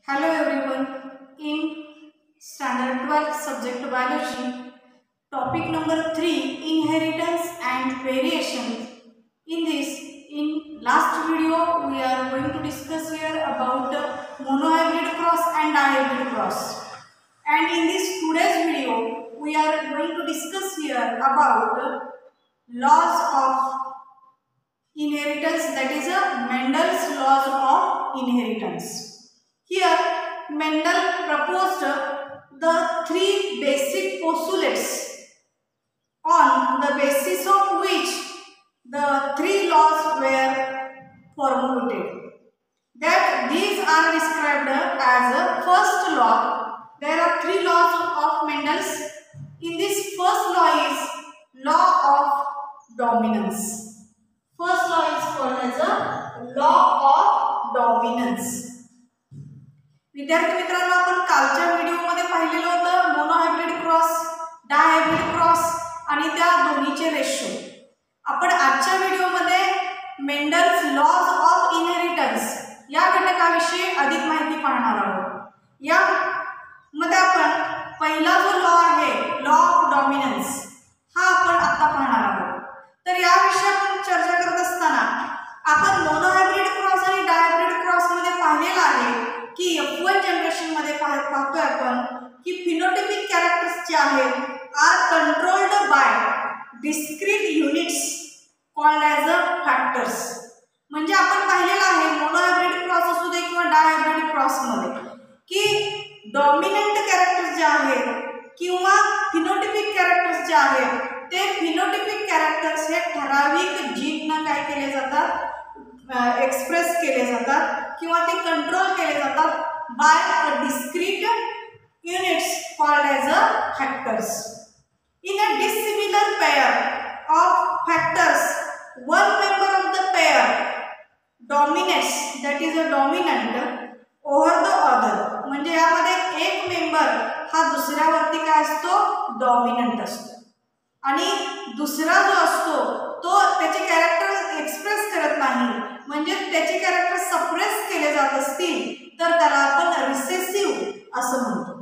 Hello everyone. In standard 12 subject biology, topic number 3, inheritance and variation. In last video we are going to discuss here about monohybrid cross and dihybrid cross. And in this today's video we are going to discuss here about laws of inheritance, that is Mendel's laws of inheritance. Here Mendel proposed the three basic postulates on the basis of which the three laws were formulated. That these are described as a first law. There are three laws of Mendel's. In this first law is law of dominance. First law is called as a law of dominance. विद्यार्थी मित्रांनो, आपण कालच्या व्हिडिओमध्ये पाहिलेलं होतं monohybrid cross, डायहायब्रिड cross आणि त्या दोन्हीचे रेशो. आपण आजच्या व्हिडिओमध्ये मेंडल्स लॉज ऑफ इनहेरिटन्स या घटकाविषयी अधिक माहिती पाहणार आहोत. या मध्ये आपण पहिला जो लॉ आहे, लॉ ऑफ डॉमिनन्स, हा आपण आता पाहणार आहोत. तर याविषयी आपण चर्चा करत असताना आपण मोनोहायब्रिड क्रॉस आणि डायहायब्रिड क्रॉस मध्ये पाहिलेलं आहे की F1 जनरेशन मध्ये पाहतोय आपण की फिनोटाइपिक कॅरेक्टर्स जे आहेत are controlled by discrete units called as a factors. म्हणजे आपण पाहिलेलं आहे मोनोहायब्रिड क्रॉस असू दे किंवा डायहायब्रिड क्रॉस मध्ये की डॉमिनंट कॅरेक्टर्स जे आहेत किंवा फिनोटाइपिक कॅरेक्टर्स जे आहेत ते फिनोटाइपिक कॅरेक्टर्स हे ठराविक जीनना काय केले जातात, एक्सप्रेस केले जातात किंवा ते कंट्रोल केले जातात by a discrete units called as a factors. In a dissimilar pair of factors one member of the pair dominates, that is a dominant over the other. म्हणजे यामध्ये एक मेंबर हा दुसऱ्यावरती काय असतो, डॉमिनंट असतो आणि दुसरा जो असतो तो त्याचे कॅरेक्टर एक्सप्रेस करत नाही, म्हणजे त्याचे कॅरेक्टर सप्रेस केले जात असतील तर त्याला आपण रिसेसिव्ह असं म्हणतो.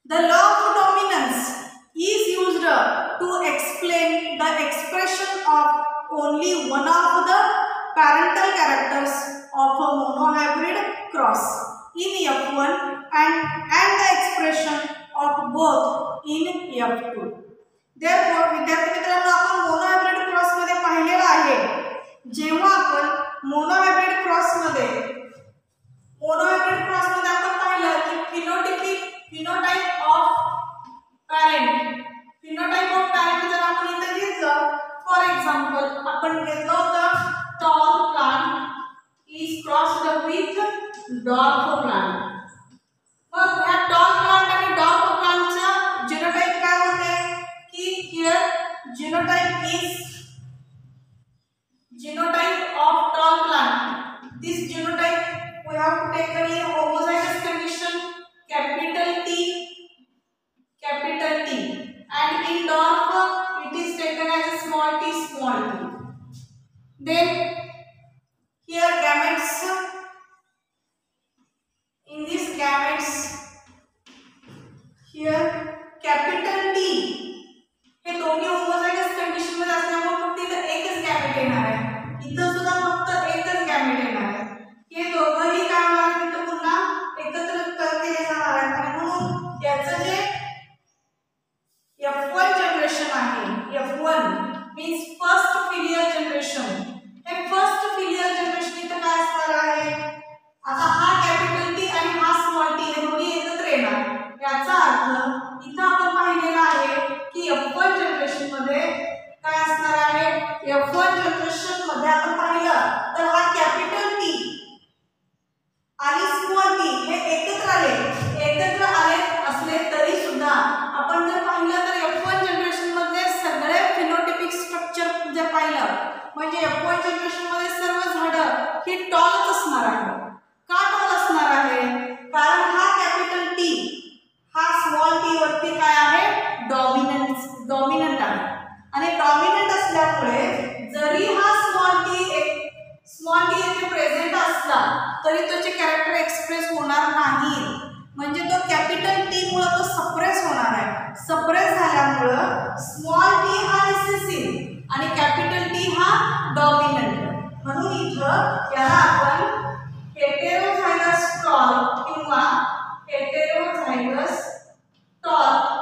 The law of dominance is used to explain the expression of only one of the parental characters of a monohybrid cross in F1 and the expression of both in F2. Therefore विद्यार्थी मित्रांनो, आपण monohybrid cross मध्ये पाहिलेलं आहे, जेव्हा आपण monohybrid cross मध्ये आपण पाहिलं की फिनोटाइप ऑफ पॅरेंट जर आपण इथे घेतलं, फॉर एक्झाम्पल आपण घेतलं होतं tall plant is crossed with dwarf plant. मग ह्या टॉल प्लांट आणि डॉर्फ प्लांटचा जीनोटाइप काय होते की here genotype of tall plant. This genotype we have to take a homozygous condition capital T, and in dwarf it is taken as a small t. Then here gametes, in these gametes here capital T हे दोन्ही homozygous condition मध्ये असल्यामुळे फक्त इथे एकच gamete येणार आहे. इथं सुद्धा फक्त एकच गॅमेट येणार आहे. हे दोघंही काय होणार आहे, इथं पुन्हा एकत्र केले जाणार आहेत आणि म्हणून याचं जे F1 जनरेशन आहे, F1 means first filial generation, हे फर्स्ट फिलियल जनरेशन इथं काय असणार आहे, आता हा कॅपिटल टी आणि हा स्मॉल टी हे दोन्ही एकत्र येणार. याचा अर्थ इथं आपण पाहिलेला आहे की F1 जनरेशन मध्ये काय असणार आहे, F1 जनरेशन मध्ये आपण पाहिलं तर हा कॅपिटल टी आणि स्मॉल टी हे एकत्र आले असले तरी सुद्धा आपण जर पाहिलं तर F1 जनरेशन मध्ये सगळे फिनोटाइपिक स्ट्रक्चर जर पाहिलं म्हणजे F1 जनरेशन मध्ये सर्व झाडं ही टॉलच असणार आहे. का टॉल असणार आहे, कारण हा कॅपिटल टी हा स्मॉल टी वरती काय आहे, डॉमिनंट आहे आणि डॉमिनंट असल्यामुळे जरी हा स्मॉल टी येथे प्रेझेंट असला तरी त्याचे कॅरेक्टर एक्सप्रेस होणार नाही, म्हणजे तो कॅपिटल टी मुळे तो सप्रेस होणार आहे. सप्रेस झाल्यामुळं स्मॉल टी हा रिसेसिव्ह आणि कॅपिटल टी हा डॉमिनंट. म्हणून इथं याला आपण हेटेरोझायगस टॉल किंवा heterozygous tall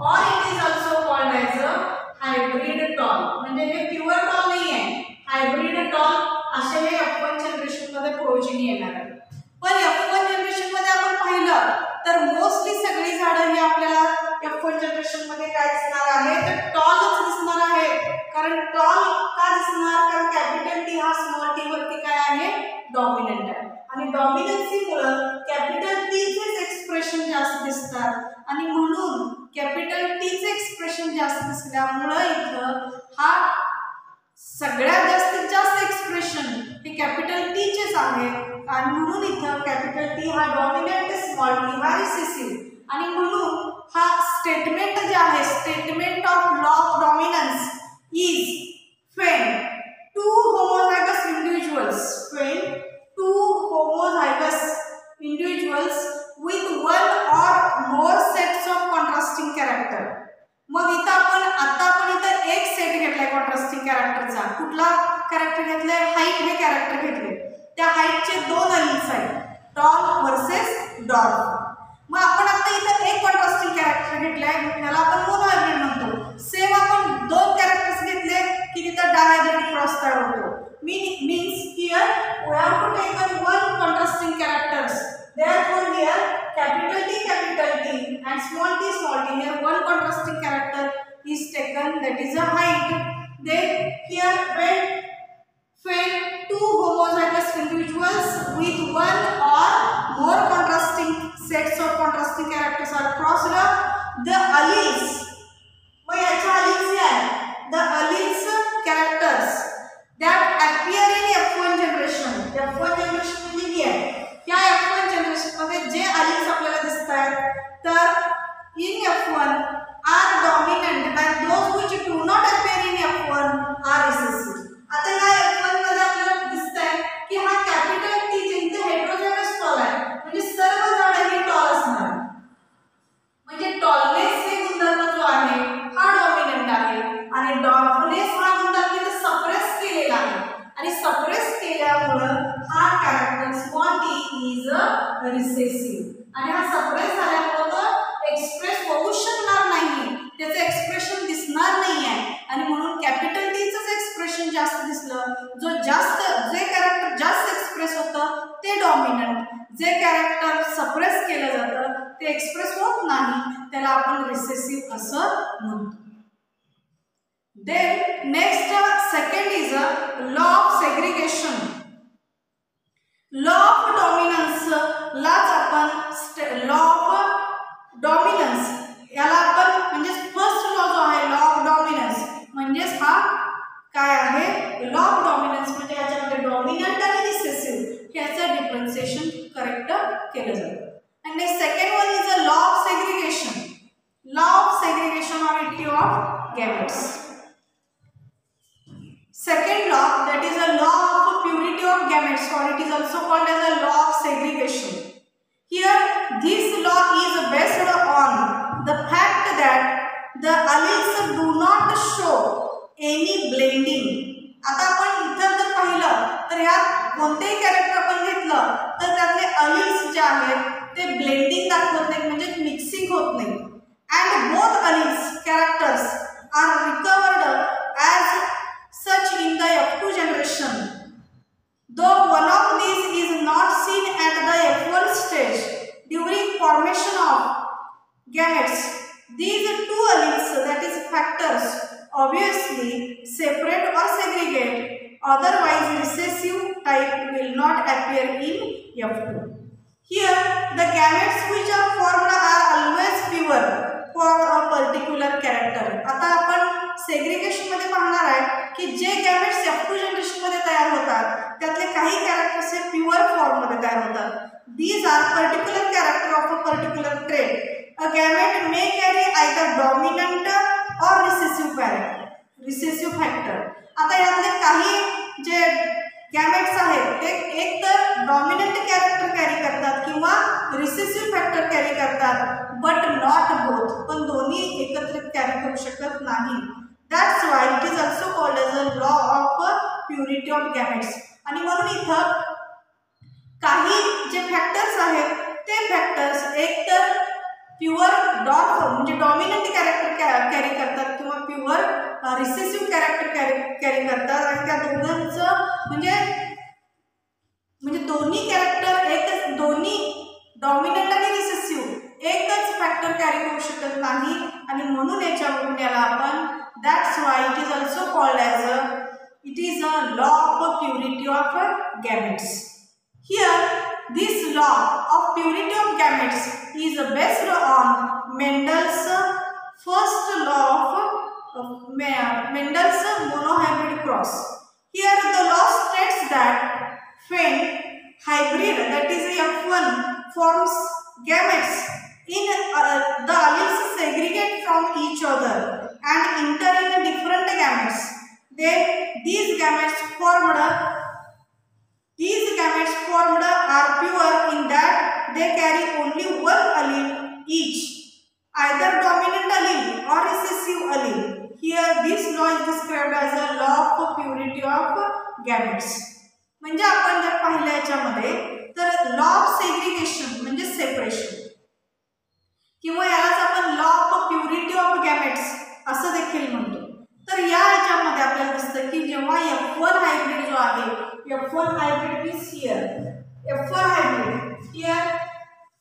or it is also called as a hybrid tall. म्हणजे हे प्युअर टॉल नाही आहे, हायब्रिड टॉल असे हे F1 जनरेशन मध्ये प्रोजेनी येणार आहे. पण F1 जनरेशन मध्ये आपण पाहिलं तर मोस्टली सगळी झाडं ही आपल्याला F1 जनरेशन मध्ये काय दिसणार आहे, तर टॉलच दिसणार आहे. कारण टॉल का दिसणार, कारण कॅपिटल टी हा स्मॉल टी वरती काय आहे, डॉमिनंट आहे. आणि डॉमिनन्सी मुळे कॅपिटल टी चे एक्सप्रेशन जास्त दिसतात आणि म्हणून कॅपिटल टी चे एक्सप्रेशन जास्त दिसल्यामुळे इथं हा सगळ्यात जास्तीत जास्त एक्सप्रेशन हे कॅपिटल टी चेच आहे. आणि म्हणून इथं कॅपिटल टी हा डॉमिनंट, स्मॉल टी हा रिसेसिव्ह. आणि म्हणून हा स्टेटमेंट जे आहे, statement of law of dominance is when two homozygous individuals with one or more sets of contrasting character. मग इथं आपण इथं एक सेट घेतलाय कॉन्ट्रास्टिंग कॅरेक्टरचा. कुठला कॅरेक्टर घेतलाय, हाईट हे कॅरेक्टर घेतले. त्या हाईटचे दोन अलिल्स आहेत, टॉल वर्सेस डॉर्फ. मग आपण आता इथं एक कॉन्ट्रास्टिंग कॅरेक्टर घेतलाय, त्याला आपण मोनोहायब्रिड म्हणतो. सेम आपण दोन कॅरेक्टर्स घेतले की तिथं डायहॅब्रिड क्रॉस तयार होतो. means here we have to take one contrasting characters. Therefore here capital T and small t, here one contrasting character is taken, that is a height. Then here when two homozygous individuals with one or more contrasting sets of contrasting characters are crossed, the alleles, the alleles characters that appear in F1 generation. F1 generation म्हणजे ही आहे, या F1 generation मध्ये जे alleles आपल्याला दिसतात तर in F1 are dominant and those which do not appear in F1 are recessive. आता या F1 मध्ये आपल्याला दिसतंय की हा कॅपिटल टी जे इथे हेटेरोझायगस टॉल आहे, म्हणजे सर्व झाडं ही टॉल असणार. म्हणजे टॉलनेस हे गुणधर्म जो आहे हा डॉमिनंट आहे आणि डॉर्फनेस हा गुणधर्म इथे सप्रेस केलेला आहे. आणि सप्रेस केल्यामुळे हा character small T is a recessive. आणि हा सप्रेस झाल्यामुळे तो एक्सप्रेस होऊ शकणार नाही, त्याचं एक्सप्रेशन दिसणार नाही आहे. आणि म्हणून कॅपिटल टीचंच एक्सप्रेशन जास्त दिसलं. जे कॅरेक्टर जास्त एक्सप्रेस होतं ते डॉमिनंट, जे कॅरेक्टर सप्रेस केलं जातं ते एक्सप्रेस होत नाही, त्याला आपण रिसेसिव्ह असं म्हणतो. Then next second is a law of segregation. Law of dominance लाच आपण law of dominance याला आपण म्हणजे फर्स्ट लॉ जो आहे लॉ ऑफ डॉमिनन्स म्हणजे हा काय आहे, लॉ ऑफ डॉमिनन्स म्हणजे याच्यामध्ये डॉमिनंट आणि रिसेसिव्ह याचं डिफरन्शिएशन करेक्ट केलं जातं. And the second one is a law of segregation. Law of segregation or unity of gametes. Second law, that is a law of purity of gametes, or it is also called as a law of segregation. Here this law is based on the fact that the alleles do not show any blending. आता आपण इथं जर पाहिलं तर यात कोणतेही character आपण घेतलं तर त्यातले alleles जे आहेत ते ब्लेंडिंग दाखवत नाही, म्हणजे मिक्सिंग होत नाही. And both alleles characters are recovered as such in the F2 generation. Though one of these is not seen at the F1 stage during formation of gametes, these two alleles, that is factors, obviously separate or segregate. Otherwise, recessive type will not appear in F2. Here, the gametes which are formed are always pure for a particular character. आता आपण segregation मध्ये पाहणार आहे की जे gametes F2 generation मध्ये तयार होतात त्यातले काही कॅरेक्टर्स हे प्युअर फॉर्म मध्ये तयार होतात. These are particular character of a particular trait. A gamete may carry either dominant or recessive factor. आता यातले काही जे गॅमेट्स आहेत ते एक तर डॉमिनंट कॅरेक्टर कॅरी करतात किंवा रिसेसिव्ह फॅक्टर कॅरी करतात, बट नॉट बोथ, पण दोन्ही एकत्रित कॅरी करू शकत नाही. That's why it is also called as a law of purity of gametes. आणि म्हणून इथं काही जे फॅक्टर्स आहेत ते फॅक्टर्स एक तर प्युअर डॉट म्हणजे डॉमिनंट कॅरेक्टर कॅरी करतात किंवा प्युअर रिसेसिव्ह कॅरेक्टर कॅरी करतात, आणि त्या दोघांचं म्हणजे दोन्ही कॅरेक्टर एकच, दोन्ही डॉमिनंट आणि रिसेसिव्ह एकच फॅक्टर कॅरी करू शकत नाही, आणि म्हणून याच्यावरून याला आपण that's why it is also called as it is a law of purity of gametes. Here, this law of purity of gametes is based on Mendel's first law of Mendel's monohybrid cross. Here, the law states that when hybrid, that is F1, forms gametes in the alleles segregate from each other and enter in different gametes, then these gametes formed are pure in that they carry only one allele each, either dominant allele or recessive allele. Here this law is described as a law of purity of gametes. म्हणजे आपण जर पाहिलं याच्यामध्ये तर law of segregation म्हणजे separation, किंवा यालाच आपण law of purity of gametes असं देखील म्हणतो. तर या याच्यामध्ये आपल्याला दिसतं की जेव्हा F1 हायब्रिड जो आहे, F1 hybrid is here. F1 hybrid here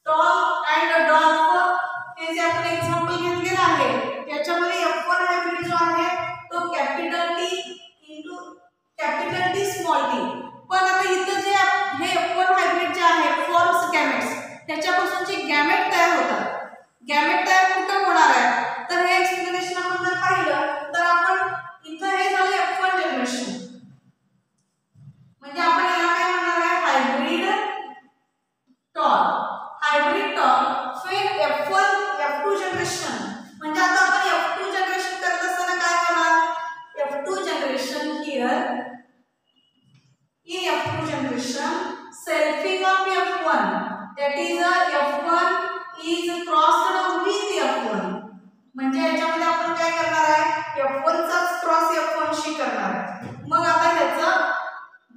tall and dwarf हे जे आपण एक्झाम्पल घेतलेलं आहे त्याच्यामध्ये F1 hybrid जो आहे तो capital T into capital T small t. पण आता इथं जे हे F1 hybrid जे आहे फॉर्म्स गॅमेट्स, त्याच्यापासून जे गॅमेट तयार होतात, गॅमेट तयार कुठं होणार आहे तर हे एक्सप्लेनेशन आपण जर पाहिलं तर आपण इथं हे झालं F1 जनरेशन, म्हणजे आपण याला काय म्हणणार आहे हायब्रिड टॉल. हायब्रिड टॉल फिर F1 F2 जनरेशन, म्हणजे आता आपण F2 जनरेशन करत असताना काय करणार, F2 generation here in F2 generation selfing of F1, that is F1 is crossed with F1, म्हणजे याच्यामध्ये आपण काय करणार आहे F1 चा क्रॉस F1 शी करणार आहे. मग आता ह्याचं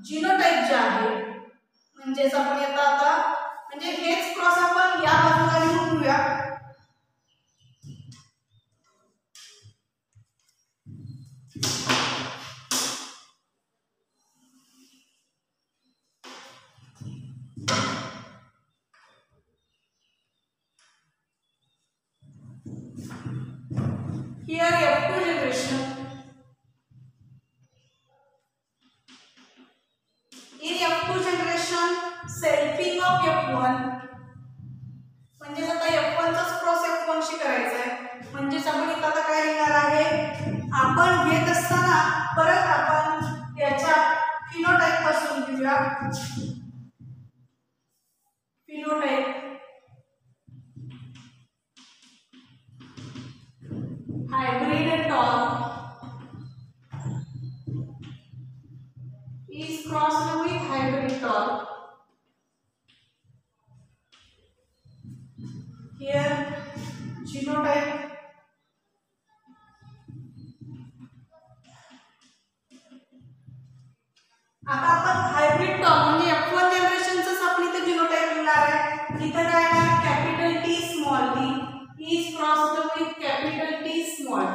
जीनोटाइप जे आहे म्हणजेच आपण आता म्हणजे हेच क्रॉस आपण या बाजूला लिहून घेऊया. Here F2 generation, in F2 generation selfing of F1, म्हणजे आता F1 चा क्रॉस F1 शी करायचा आहे, म्हणजे आपण इथं आता काय लिहिणार आहे, आपण घेत असताना परत आपण याच्या फिनोटाइप पासून घेऊया. Phenotype hybrid tall is crossed with hybrid tall. Here genotype आता आपण हायब्रिड टॉल म्हणजे F1 जनरेशनचं आपण इथे जीनोटाइप लिहिणार आहे. इथं काय आहे capital T small t is crossed with capital T small t.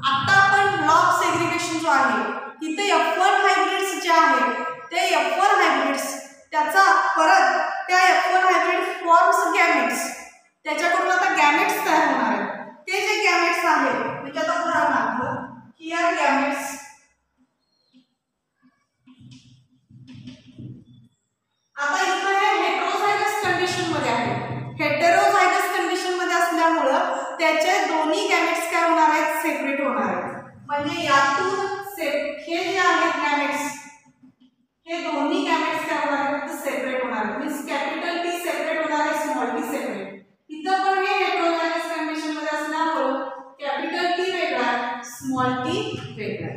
आता आपण लॉ ऑफ सेग्रिगेशन जो आहे तिथे F1 हायब्रिड्स जे आहेत ते F1 हायब्रिड्स त्याचा परत त्या F1 हायब्रिड फॉर्म्स गॅमेट्स, त्याच्याकडून आता गॅमेट्स तयार होणार आहेत. ते जे गॅमेट्स आहेत म्हणजे आता उदाहरणार्थ हियर गॅमेट्स, आता इथं हे हेटेरोझायगस कंडिशन मध्ये आहे. हेटेरोझायगस कंडिशन मध्ये असल्यामुळे त्याचे दोन्ही गॅमेट्स काय होणार आहेत सेपरेट होणार आहेत. म्हणजे यातून हे जे आहेत गॅमेट्स हे दोन्ही गॅमेट्स काय होणार आहेत सेपरेट होणार आहेत. मीन्स कॅपिटल T सेपरेट होणार आहे, स्मॉल t सेपरेट. इथं पण हे हेटेरोझायगस कंडिशन मध्ये असल्यामुळे कॅपिटल T वेगळा, स्मॉल t वेगळा.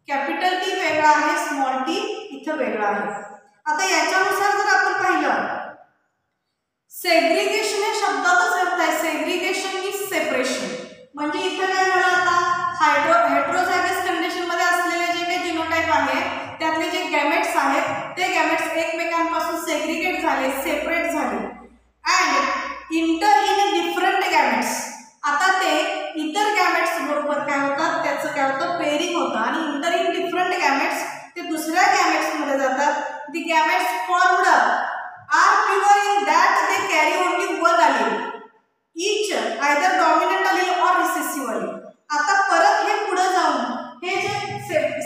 कॅपिटल टी वेगळा आहे, स्मॉल टी इथं वेगळा आहे. आता याच्यानुसार जर आपण पाहिलं, सेग्रिगेशन या शब्दातच अर्थ आहे, सेग्रिगेशन मीन्स सेपरेशन. म्हणजे इथं काय झालं, आता हेट्रोझायगस कंडिशन मध्ये असलेले जे काही जिनोटाइप आहेत त्यातले जे गॅमेट्स आहेत ते गॅमेट्स एकमेकांपासून सेग्रिगेट झाले, सेपरेट झाले. And inter in different gametes. आता ते इतर गॅमेट्स बरोबर काय होतात, त्याचं काय होतं, पेरिंग होतं. आणि इंटर इन डिफरंट गॅमेट्स ते दुसऱ्या गॅमेट्स मध्ये जातात. The gametes formed are pure in that they carry only one allele, each either dominant allele or recessive allele. आता परत हे पुढे जाऊन हे जे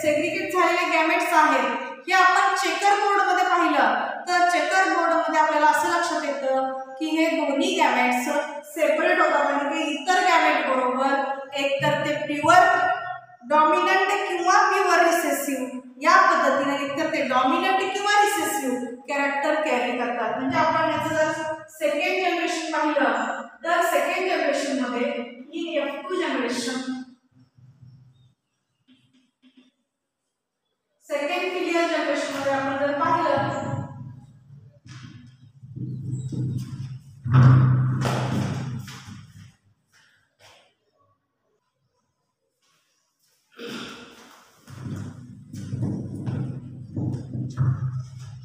सेग्रिगेट झालेले गॅमेट्स आहेत हे आपण चेकर बोर्ड मध्ये पाहिलं तर चेकर बोर्ड मध्ये आपल्याला असं लक्षात येतं की हे दोन्ही गॅमेट्स सेपरेट होतात. म्हणजे इतर गॅमेट बरोबर एकतर ते प्युअर डॉमिनंट किंवा प्युअर रिसेसिव्ह या पद्धतीने एकतर ते डॉमिनंट किंवा रिसेसिव्ह कॅरेक्टर कॅरी करतात. म्हणजे आपण याचं जर सेकंड जनरेशन पाहिलं तर सेकंड जनरेशन मध्ये in F2 generation, second filial generation मध्ये आपण जर पाहिलं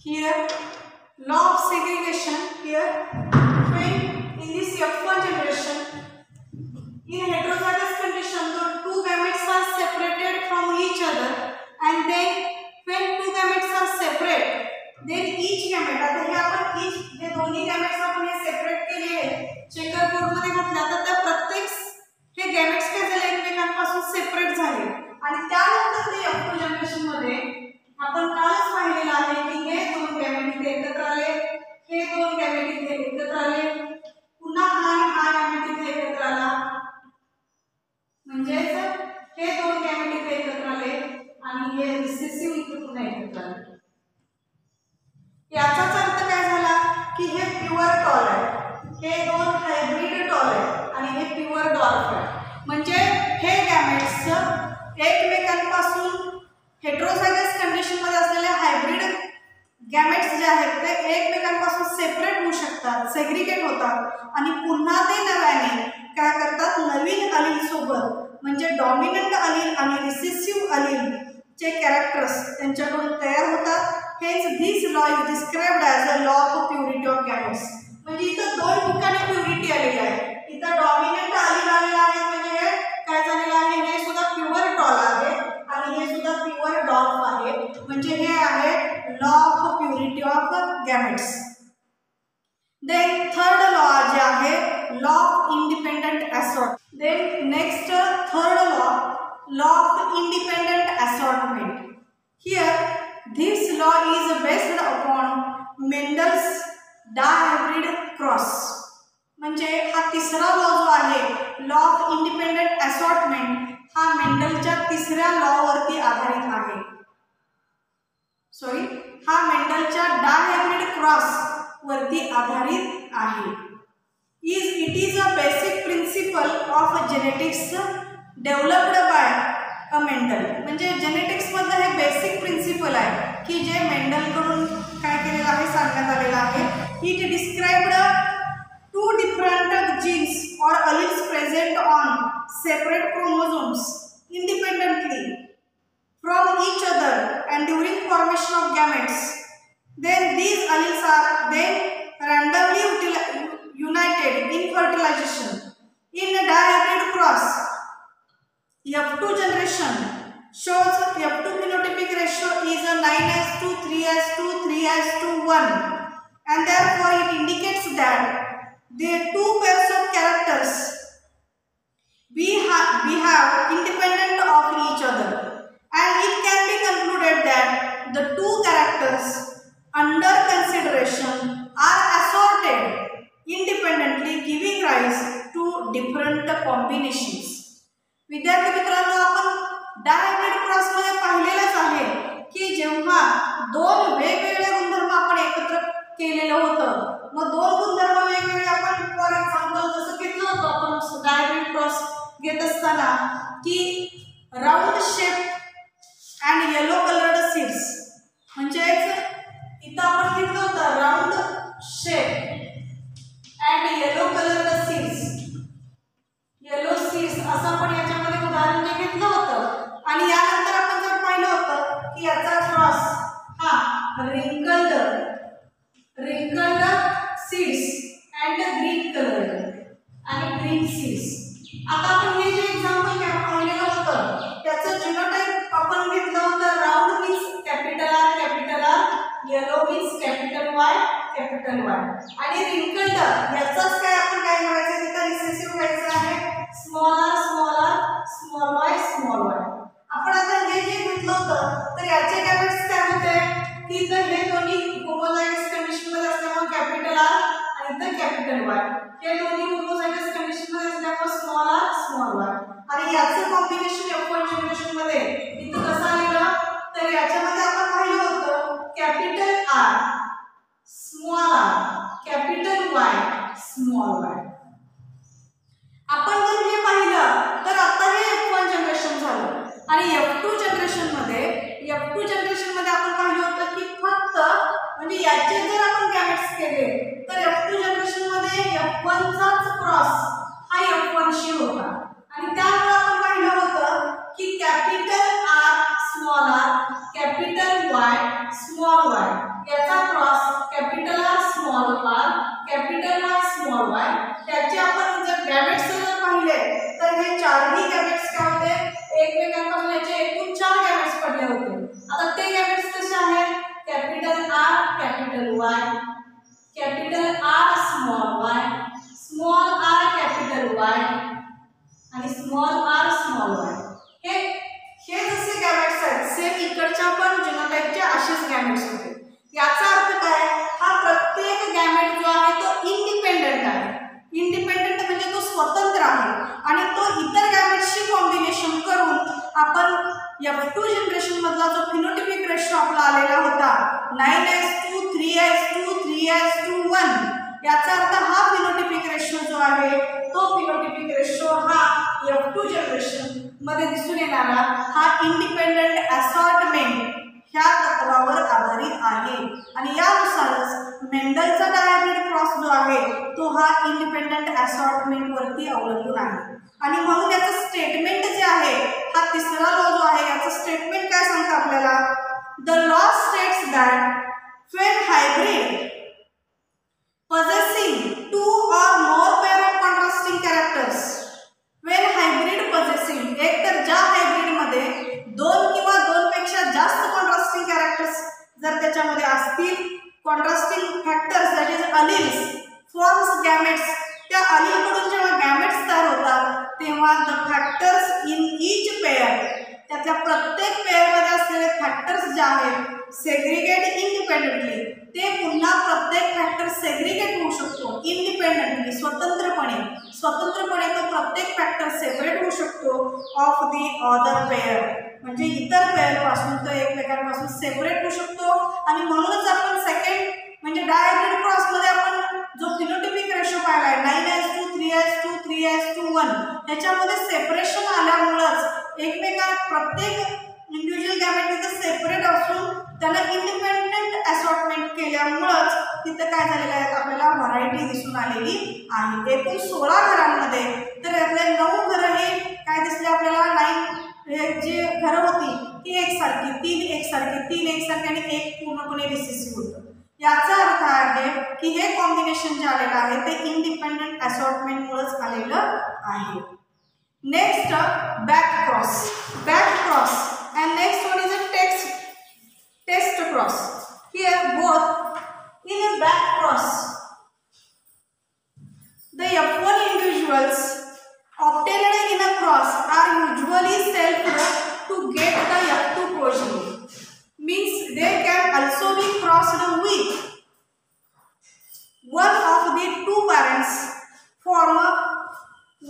here law of segregation here when in this F1 generation in heterozygous condition the two gametes are separated from each other and then when two gametes are separate then each gamete, आता हे आपण each हे दोन्ही gametes आपण हे separate केले आहे checker board मध्ये घातला तर त्या प्रत्येक हे गॅमेट्स काय झाले एकमेकांपासून सेपरेट झाले. आणि त्यानंतर ते F2 जनरेशन मध्ये आपण कालच पाहिलेलं आहे की हे दोन गॅमेट इथे एकत्र आले, हे दोन गॅमेट इथे एकत्र आले, पुन्हा हा गॅमेट इथे एकत्र आला, म्हणजे हे दोन गॅमेट इथे एकत्र आले आणि हे रिसेसिव्ह इथे पुन्हा एकत्र आले. याचाच अर्थ काय झाला की हे प्युअर टॉल आहे, हे दोन हायब्रिड टॉल आहे आणि हे प्युअर डॉर्फ आहे. म्हणजे हे गॅमेट्स एकमेकांपासून हेट्रोझायगस कंडिशन मध्ये असलेले हायब्रिड गॅमेट्स जे आहेत ते एकमेकांपासून सेपरेट होऊ शकतात, सेग्रिगेट होतात आणि पुन्हा ते नव्याने काय करतात, नवीन अलील सोबत म्हणजे डॉमिनंट अलील आणि रिसेसिव्ह अलील चे कॅरेक्टर्स त्यांच्याकडून तयार होतात. हेच this law is described as a law of purity of gametes. म्हणजे इथं दोन ठिकाणी प्युरिटी आलेली आहे. इथं डॉमिनंट अलील आलेला आहे म्हणजे हे काय झालेलं आहे, हे सुद्धा प्युअर टॉल आहे आणि हे सुद्धा प्युअर डॉर्फ आहे. म्हणजे हे आहे law of purity of gametes. Then third law जे आहे law of independent assort. Then next third law of independent assortment. Here this law is based upon Mendel's dihybrid cross. म्हणजे हा तिसरा लॉ जो आहे लॉ ऑफ इंडिपेंडंट असॉर्टमेंट हा मेंडलच्या तिसऱ्या law वरती आधारित आहे. हा मेंडलच्या डायहायब्रिड क्रॉस वरती आधारित आहे. It is a basic principle of genetics developed by a Mendel. म्हणजे जेनेटिक्स मधलं हे बेसिक प्रिन्सिपल आहे की जे मेंडल कडून काय केलेलं आहे, सांगण्यात आलेलं आहे. It described to different genes or alleles present on separate chromosomes independently from each other and during formation of gametes. Then these alleles are then randomly united in fertilization. In a dihybrid cross, F2 generation shows F2 phenotypic ratio is a 9:3:3:1 and therefore it indicates that the two pairs of characters we have independent of each other, and it can be concluded that the two characters under consideration are assorted independently, giving rise to different combinations. विद्यार्थी मित्रांनो, आपण डायहायब्रिड cross मध्ये पाहिलेलंच आहे की जेव्हा दोन वेगवेगळे गुणधर्म आपण एकत्र केलेलं होतं, मग दोन गुणधर्म वेगवेगळे आपण फॉर एक्झाम्पल जसं घेतलं होतं आपण डायहायब्रिड क्रॉस घेत असताना की राऊंड शेप आणि यानंतर आपण जर पाहिलं होतं की याचा क्रॉस हा wrinkled seeds and green colour आणि ग्रीन सीड्स. आता आपण हे जे एक्झाम्पल पाहिलेलं होतं त्याचं जिनोटाइप आपण घेतलं होतं. Round means capital R, yellow means capital Y आणि रिंकल्ड याचाच काय आपण काय करायचं तिथं रिसेसिव्ह घ्यायचं आहे स्मॉल आर, स्मॉल वाय. आपण आता हे जे घेतलं होतं तर याचे गॅमेट्स काय होते की जर हे दोन्ही होमोझायगस कंडिशन मध्ये असल्यामुळे कॅपिटल आर आणि इथं कॅपिटल वाय, हे दोन्ही होमोझायगस कंडिशन मध्ये असल्यामुळे स्मॉल वाय आणि याचं कॉम्बिनेशन F1 जनरेशन मध्ये इथं कसं आलेलं तर याच्यामध्ये आपण पाहिलं होतं capital R small R capital Y small Y. आपण जर हे पाहिलं तर आता हे F1 जनरेशन झालं आणि F2 जनरेशन मध्ये आपण पाहिलं होतं की फक्त म्हणजे याचे जर आपण गॅमेट्स केले तर F2 जनरेशन मध्ये F1 चाच क्रॉस हा F1 शी होता आणि त्यामुळे आपण पाहिलं होतं की capital R capital Y small y याचा cross capital R capital Y small y. त्याचे आपण जर गॅमेट्स जर पाहिले तर हे चारही गॅमेट्स काय होते एकमेकांपासून याचे एकूण 4 गॅमेट्स पडले होते. आता ते गॅमेट्स कसे आहेत capital R capital Y, capital R small R capital Y आणि स्मॉल वाय. हे जसे गॅमेट्स आहेत सेम इकडच्या पण जिनोटाइपच्या असेच गॅमेट्स होते. याचा अर्थ काय हा प्रत्येक गॅमेट जो आहे तो इंडिपेंडेंट आहे. इंडिपेंडेंट म्हणजे तो स्वतंत्र आहे आणि तो इतर गॅमेट्सशी कॉम्बिनेशन करून आपण F2 जनरेशन मधला जो फिनोटाइपिक रेशो आपला आलेला होता 9:3:2 3:1 याचा अर्थ हा फिनोटाइपिक रेशो जो आहे तो फिनोटाइपिक रेशो हा F2 जनरेशन मध्ये दिसून येणारा हा इंडिपेंडेंट असॉर्टमेंट ह्या तत्वावर आधारित आहे आणि यानुसारच मेंडलचा डायब्रिड क्रॉस जो आहे तो हा इंडिपेंडेंट असॉर्टमेंट वरती अवलंबून आहे. आणि म्हणून याचं स्टेटमेंट जे आहे हा तिसरा लॉ जो आहे याचं स्टेटमेंट काय सांगतं आपल्याला the law states that when hybrid possessing 2 or more pair of contrasting characters when hybrid possessing एक तर ज्या हायब्रिड मध्ये 2 किंवा 2 पेक्षा जास्त कॉन्ट्रास्टिंग कॅरेक्टर्स जर त्याच्यामध्ये असतील contrasting factors that is alleles forms gametes त्या अलील कडून जेव्हा गॅमेट्स तयार होतात तेव्हा the factors in each pair त्याच्या प्रत्येक पेअर मध्ये असलेले फॅक्टर्स जे आहेत सेग्रिगेट इंडिपेंडेंटली ते पुन्हा प्रत्येक फॅक्टर सेग्रिगेट होऊ शकतो इंडिपेंडेंटली स्वतंत्रपणे तो प्रत्येक फॅक्टर सेपरेट होऊ शकतो ऑफ दी अदर पेअर म्हणजे इतर पेअर पासून तो एकमेकांपासून सेपरेट होऊ शकतो. आणि म्हणूनच आपण सेकंड म्हणजे डायब्रिड क्रॉस मध्ये आपण जो फिनोटाइपिक रेशो पाहिलाय 9:3:2 3:1 त्याच्यामध्ये सेपरेशन आल्यामुळेच एकमेकां प्रत्येक इंडिव्हिज्युअल गॅमेट तिथे सेपरेट असून त्याला इंडिपेंडेंट असॉर्टमेंट केल्यामुळेच तिथे काय झालेलं आहे आपल्याला व्हरायटी दिसून आलेली आहे. एकूण 16 घरांमध्ये तर यातले 9 घरं हे काय दिसले आपल्याला 9 हे जे घरं होती ती एकसारखी 3 एकसारखी आणि एक पूर्णपणे रिसेसिव्ह होतं. याचा अर्थ आहे की हे कॉम्बिनेशन जे आलेलं आहे ते इंडिपेंडेंट असॉर्टमेंट मुळेच आलेलं आहे. Next back cross and next one is a test cross. Here both in a back cross the F1 individuals obtained in a cross are usually self to get the F2 progeny. Means they can also be crossed with one of the 2 parents form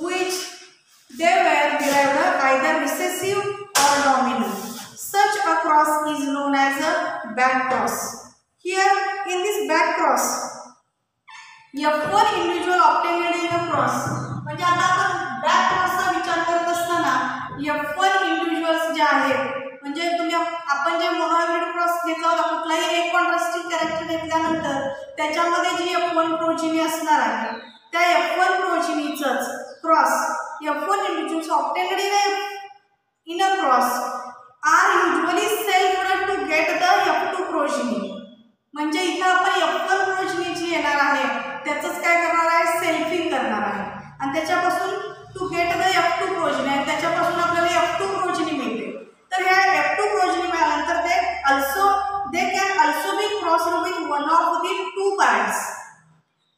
which they were derived either recessive or dominant. Such a cross is known as a back cross. Here in this back cross F1 individual obtained in a cross म्हणजे आता आपण back क्रॉसचा विचार करत असताना F1 individuals जे आहेत म्हणजे तुम्ही आपण जे मोनोहायब्रिड क्रॉस घेतला होता कुठलाही एक कॉन्ट्रास्टिंग कॅरेक्टर घेतल्यानंतर त्याच्यामध्ये जी F1 प्रोजिनी असणार आहे त्या F1 प्रोजिनीचंच cross F1 individuals obtained in in a cross are usually self to get the F2 progeny. म्हणजे इथं आपण F1 progeny जी येणार आहे त्याचंच काय करणार आहे, सेल्फिंग करणार आहे आणि त्याच्यापासून to get the F2 progeny आहे, त्याच्यापासून आपल्याला F2 progeny मिळते. तर ह्या F2 progeny मिळाल्यानंतर they can also be crossed with one of the two parents.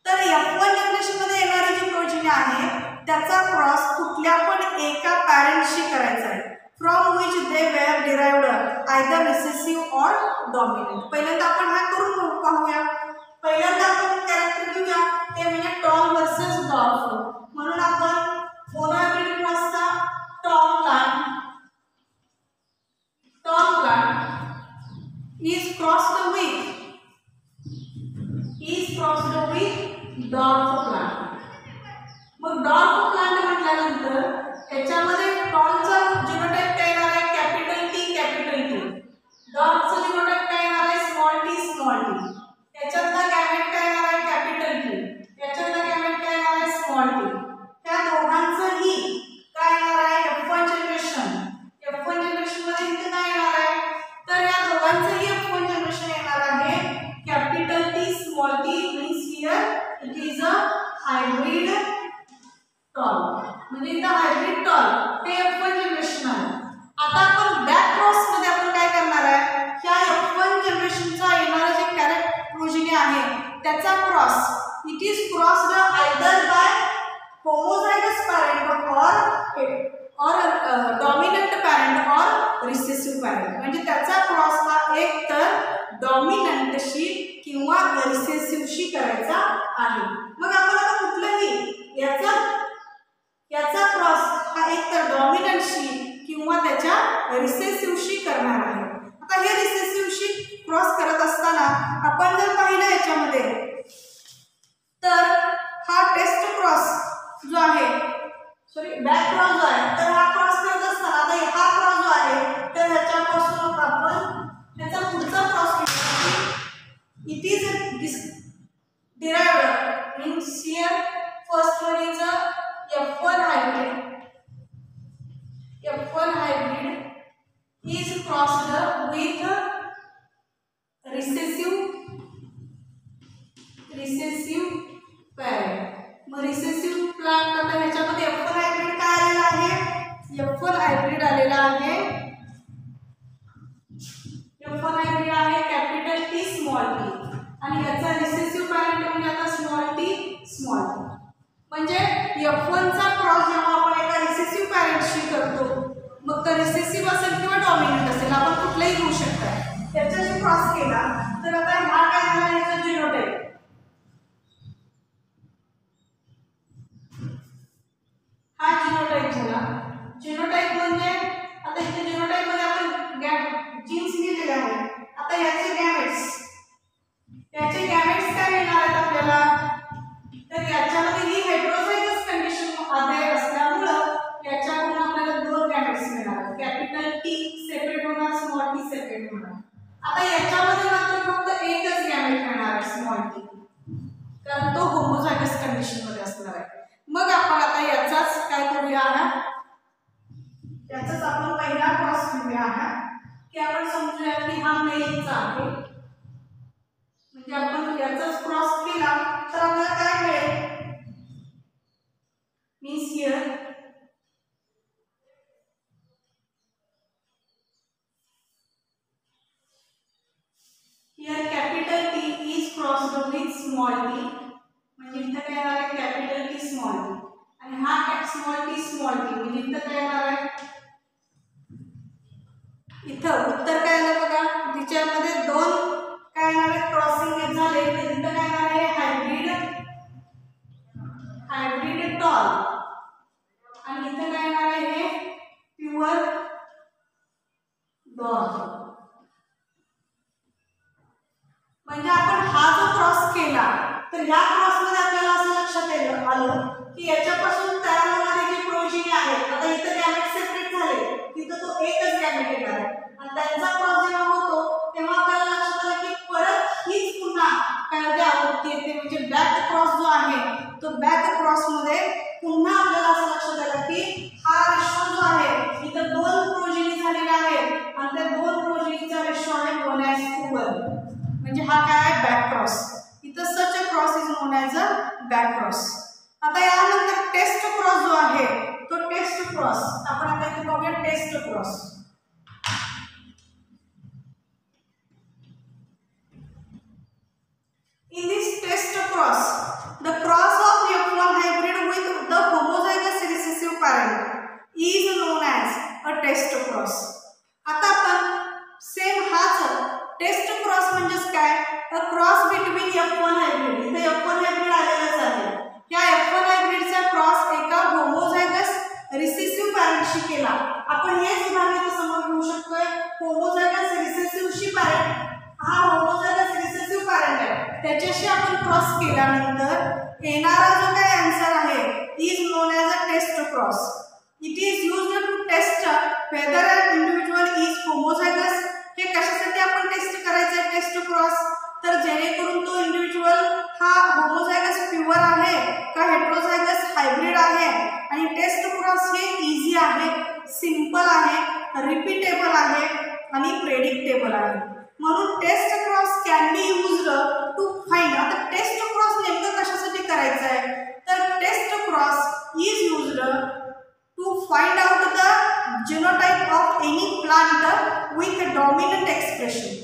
तर F1 जनरेशन मध्ये येणारी जी प्रोजेनी आहे त्याचा क्रॉस कुठल्या पण एका पॅरेंटशी करायचा आहे, from which they were derived either recessive or dominant. पहिल्यांदा आपण हा करून पाहूया. पहिल्यांदा आपण कॅरेक्टर घेऊया ते म्हणजे टॉल वर्सेस डॉर्फ. म्हणून आपण मोनोहायब्रिड क्रॉसचा tall plant is crossed with dwarf plant. मग डॉर्फ प्लांट म्हटल्यानंतर त्याच्यामध्ये टॉलचा जिनोटाइप काय येणार आहे, कॅपिटल टी कॅपिटल टी. डॉर्फचा जिनोटाइप काय येणार आहे, स्मॉल टी. त्याच्यातला गॅमेट काय येणार आहे, कॅपिटल टी. त्याच्यातला गॅमेट काय येणार आहे, स्मॉल टी. त्या दोघांचंही काय येणार आहे, F1 जनरेशन. F1 जनरेशन मध्ये इथे काय येणार आहे, तर या दोघांचंही F1 जनरेशन येणार आहे capital T small T. Means here it is a hybrid tall. म्हणजे इथं हायब्रिड टॉल हे F1 जनरेशन आहे. आता आपण बॅक क्रॉस मध्ये आपण काय करणार आहे, ह्या F1 जनरेशनचा येणारा जे कॅरेक्टर प्रोजेनी आहे त्याचा cross it is crossed either by homozygous parent or dominant parent or recessive parent. म्हणजे त्याचा क्रॉस हा एक तर डॉमिनंटशी किंवा रिसेसिव्हशी करायचा आहे. मग आपण आता कुठलंही याचा क्रॉस हा एक तर डॉमिनंटशी किंवा त्याच्या रिसेसिव्हशी करणार आहे. आता हे रिसेसिव्हशी क्रॉस करत असताना आपण जर पाहिलं याच्यामध्ये तर हा टेस्ट क्रॉस जो आहे बॅक क्रॉस जो आहे तर हा क्रॉस करत असताना आता हा क्रॉस जो आहे तर ह्याच्यापासून आपण त्याचा पुढचा क्रॉस घेतला. It is derived means here first one is a F1 hybrid is crossed with recessive parent. मग रिसेसिव्ह प्लांट आता ह्याच्यामध्ये F1 हायब्रिड काय आलेला आहे, F1 हायब्रिड आलेला आहे. F1 हायब्रिड आहे कॅपिटल टी स्मॉल टी आणि याचा रिसेसिव्ह पॅरेंट म्हणजे आता स्मॉल टी. म्हणजे F1 चा क्रॉस जेव्हा आपण एका रिसेसिव्ह पॅरेंटशी करतो मग तर रिसेसिव्ह असेल किंवा डॉमिनंट असेल आपण कुठलाही घेऊ शकता. त्याच्याशी क्रॉस केला तर आता हा काय झाला, याचा जिनोटाइप हा जिनोटाइप झाला. जिनोटाइप म्हणजे आता इथे जिनोटाइप मध्ये आपण जीन्स लिहिलेले आहे. आता याचे गॅमेट्स काय मिळणार आहेत आपल्याला, तर याच्यामध्ये ही हेटेरोझायगस कंडिशन मध्ये असल्यामुळं याच्याकडून आपल्याला दोन गॅमेट्स मिळणार, कॅपिटल टी सेपरेट होणार, स्मॉल टी सेपरेट होणार. आता याच्यामध्ये मात्र फक्त एकच गॅमेट मिळणार आहे स्मॉल टी, कारण तो होमोझायगस कंडिशन मध्ये असणार आहे. मग आपण आता याचाच काय करूया, याचाच आपण पहिला क्रॉस घेऊया की आपण समजूया की हा मेलचा आहे. म्हणजे आपण याचाच क्रॉस केला तर आपल्याला काय मिळेल, means here capital T is crossed with small T. म्हणजे इथं काय येणार आहे, कॅपिटल टी स्मॉल टी आणि हा स्मॉल टी म्हणजे इथं काय येणार आहे, इथं उत्तर काय आलं बघा, तिच्यामध्ये दोन काय येणार आहे क्रॉसिंग झाले तर इथं काय येणार आहे हायब्रिड टॉल आणि इथं काय येणार आहे हे प्युअर डॉर्फ. म्हणजे आपण हा जो क्रॉस केला तर या क्रॉस मध्ये आपल्याला असं लक्षात आलं की याच्यापासून तयार होणारी जी प्रोजेनी आहे, आता इथं गॅमेट सेपरेट झाले तिथं तो एकच गॅमेट येणार आहे आणि त्यांचा क्रॉस जेव्हा होतो तेव्हा आपल्याला लक्षात आलं की परत हीच पुन्हा काय होते आवृत्ती येते. म्हणजे बॅक क्रॉस जो आहे तो बॅक क्रॉस मध्ये पुन्हा आपल्याला असं लक्षात आलं की हा रेशो जो आहे इथं दोन बॅक क्रॉस. आता यानंतर टेस्ट क्रॉस जो आहे तो टेस्ट क्रॉस आपण आता इथे बघूया. Test cross in this test cross the cross of F1 hybrid with the homozygous recessive parent is known as a test cross. आता आपण सेम हाच टेस्ट क्रॉस म्हणजेच काय, a cross between F1 hybrid. इथे F1 हायब्रिड आलेलाच आहे. या F1 हायब्रिडचा cross एका होमोझायगस रिसेसिव्ह पॅरेंटशी केला. आपण हेच उदाहरण समोर घेऊ शकतोय. होमोझायगस रिसेसिव्हशी पॅरेंट हा होमोझायगस रिसेसिव्ह पॅरेंट आहे, त्याच्याशी आपण क्रॉस केल्यानंतर येणारा जो काय आन्सर आहे is known as a test cross. It is used to test whether an individual is homozygous. हे कशासाठी आपण टेस्ट करायचं आहे टेस्ट क्रॉस, तर जेणेकरून तो इंडिव्हिज्युअल हा होमोझायगस प्युअर आहे का हेटेरोझायगस हायब्रिड आहे. आणि टेस्ट क्रॉस हे इझी आहे, सिंपल आहे, रिपीटेबल आहे आणि प्रेडिक्टेबल आहे. म्हणून test cross can be used to find. आता टेस्ट क्रॉस नेमकं कशासाठी करायचं आहे, तर test cross is used to find out the genotype of any plant with dominant expression.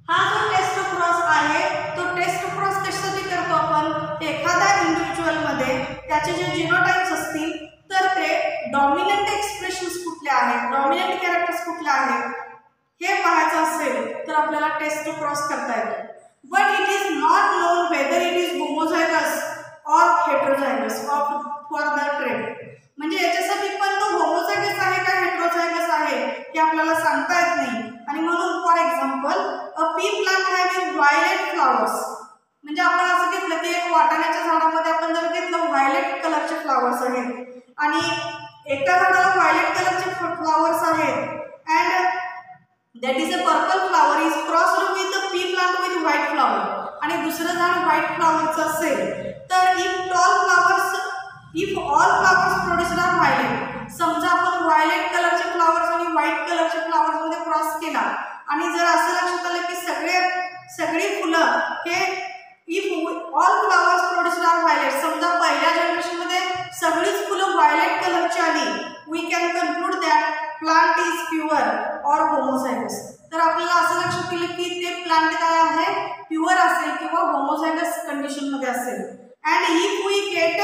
हा जो टेस्ट क्रॉस आहे तो टेस्ट क्रॉस कशासाठी करतो आपण, एखाद्या इंडिव्हिज्युअल मध्ये त्याचे जे जीनोटाइप्स असतील तर ते डॉमिनंट एक्सप्रेशन्स कुठले आहेत, डॉमिनंट कॅरेक्टर्स कुठले आहेत हे पाहायचं असेल तर आपल्याला टेस्ट क्रॉस करता येतो. But it is not non whether it is homozygous or heterozygous for the trait. म्हणजे याच्यासाठी पण तो होमोझायगस आहे का हेटेरोझायगस आहे हे आपल्याला सांगता येत नाही. आणि म्हणून for example a P plant having violet flowers, म्हणजे आपण असं घेतलं की एक वाटाण्याच्या झाडामध्ये आपण जर घेतलं व्हायलेट कलरचे फ्लॉवर्स आहेत आणि एका झाडाला व्हायलेट कलरचे फ्लॉवर्स आहेत and that is a purple flower is crossed with the pea plant with white flower आणि दुसरं झाड white flowers असेल तर if all flowers produced are violet. समजा आपण व्हायलेट कलरचे फ्लॉवर्स आणि व्हाईट कलरच्या फ्लॉवर्स मध्ये क्रॉस केला आणि जर असं लक्षात आलं की सगळी फुलं हे if all flowers produced are violet, समजा पहिल्या जनरेशन मध्ये सगळीच फुलं व्हायलेट कलरची आली, we can conclude that plant is pure or homozygous. तर आपल्याला असं लक्षात येईल की ते प्लांट काय आहे, प्युअर असेल किंवा होमोझायगस कंडिशन मध्ये असेल. And if we get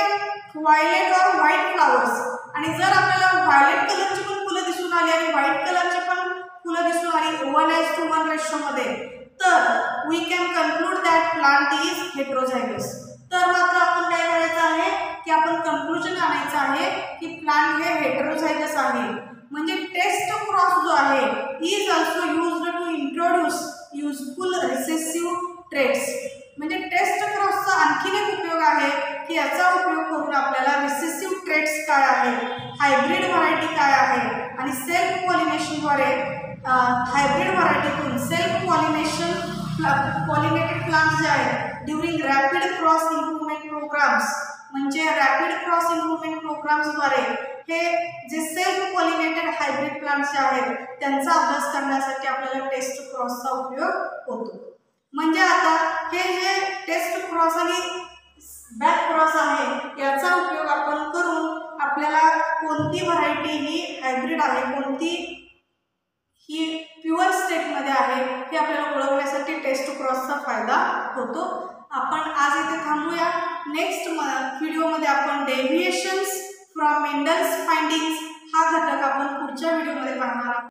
violet or white flowers, आणि जर आपल्याला व्हायलेट कलरची पण फुलं दिसून आली आणि व्हाईट कलरची पण फुलं दिसून आली 1:1 रेशो मध्ये, तर we can conclude that plant is heterozygous. तर मात्र आपण काय करायचं आहे की आपण कन्क्लुजन आणायचं आहे की प्लांट हे हेटेरोझायगस आहे. म्हणजे टेस्ट क्रॉस जो आहे is also used to introduce useful recessive traits. म्हणजे टेस्ट क्रॉसचा आणखीन एक उपयोग आहे की याचा उपयोग करून आपल्याला रिसेसिव्ह ट्रेट्स काय आहे, हायब्रिड व्हरायटी काय आहे आणि सेल्फ पॉलिनेशनद्वारे हायब्रिड व्हरायटीतून सेल्फ पॉलिनेटेड प्लांट्स जे आहेत during rapid cross improvement programs, म्हणजे रॅपिड क्रॉस इम्प्रूव्हमेंट प्रोग्राम्सद्वारे हे जे सेल्फ पॉलिनेटेड हायब्रिड प्लांट्स जे आहेत त्यांचा अभ्यास करण्यासाठी आपल्याला टेस्ट क्रॉसचा उपयोग होतो. म्हणजे आता हे जे टेस्ट क्रॉस आणि बॅक क्रॉस आहे याचा उपयोग आपण करून आपल्याला कोणती व्हरायटी ही हायब्रिड आहे, कोणती ही प्युअर स्टेटमध्ये आहे हे आपल्याला ओळखण्यासाठी टेस्ट क्रॉसचा फायदा होतो. आपण आज इथे थांबूया. नेक्स्ट व्हिडिओमध्ये आपण डेव्हिएशन्स फ्रॉम मेंडल्स फाइंडिंग्स हा घटक आपण पुढच्या व्हिडिओमध्ये पाहणार आहोत.